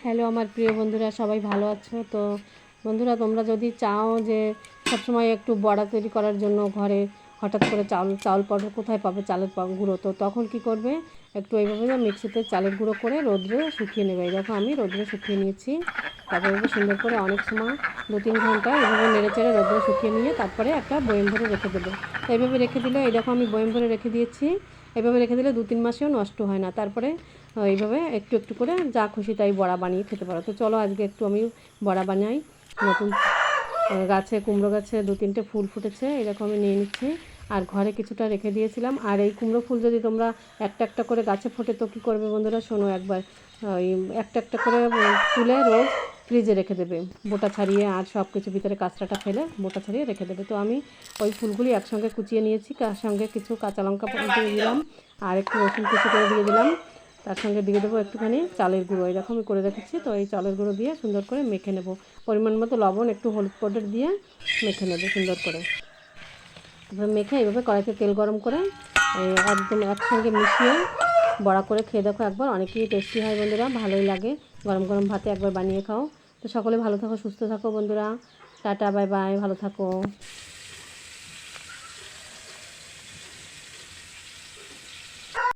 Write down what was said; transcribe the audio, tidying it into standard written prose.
Hello আমার প্রিয় বন্ধুরা, সবাই ভালো আছো তো? বন্ধুরা, তোমরা যদি চাও যে সবসময় একটু বড়া তৈরি করার জন্য ঘরে হঠাৎ করে চাউল পাউডার কোথায় পাবে, চালের গুঁড়ো, তো তখন কি করবে, একটু এইভাবে মিক্সিতে চালের গুঁড়ো করে রোদ্রে শুকিয়ে নেবে। এই দেখো আমি রোদ্রে শুকিয়ে নিয়েছি। তারপরে এভাবে সুন্দর করে অনেক সময় 2-3 ঘন্টা এইভাবে নেড়ে চেড়ে রোদ্রে শুকিয়ে নিয়ে তারপরে একটা বয়েম ভরে রেখে দেবে। তো এইভাবে রেখে দিলে, এই দেখো আমি বয়েম ভরে রেখে দিয়েছি। এভাবে রেখে দিলে 2-3 মাসেও নষ্ট হয় না। তারপরে এইভাবে একটু একটু করে যা খুশি তাই বড়া বানিয়ে খেতে পারো। তো চলো আজকে একটু আমি বড়া বানাই। নতুন গাছে, কুমড়ো গাছে 2-3টে ফুল ফুটেছে, এরকম আমি নিয়ে নিচ্ছি। আর ঘরে কিছুটা রেখে দিয়েছিলাম। আর এই কুমড়ো ফুল যদি তোমরা একটা একটা করে গাছে ফোটে তো কী করবে বন্ধুরা, শোনো একবার। ওই একটা একটা করে তুলে রোজ ফ্রিজে রেখে দেবে, বোটা ছাড়িয়ে, আর সব কিছু ভিতরে কাঁচড়াটা ফেলে বোটা ছাড়িয়ে রেখে দেবে। তো আমি ওই ফুলগুলি একসঙ্গে কুচিয়ে নিয়েছি, তার সঙ্গে কিছু কাঁচা লঙ্কা দিয়ে দিলাম, আর একটু রসুন কুচি করে দিয়ে দিলাম। তার সঙ্গে দিয়ে দেবো একটুখানি চালের গুঁড়ো, এরকম আমি করে রেখেছি। তো এই চালের গুঁড়ো দিয়ে সুন্দর করে মেখে নেব। পরিমাণ মতো লবণ, একটু হলুদ পাউডার দিয়ে মেখে নেব সুন্দর করে। তারপরে মেখে এইভাবে কড়াইতে তেল গরম করে একদম একসঙ্গে মিশিয়ে বড়া করে খেয়ে দেখো একবার, অনেকই টেস্টি হয় বন্ধুরা, ভালোই লাগে। গরম গরম ভাতে একবার বানিয়ে খাও। তো সকলে ভালো থাকো, সুস্থ থাকো বন্ধুরা। টাটা, বাই বাই, ভালো থাকো।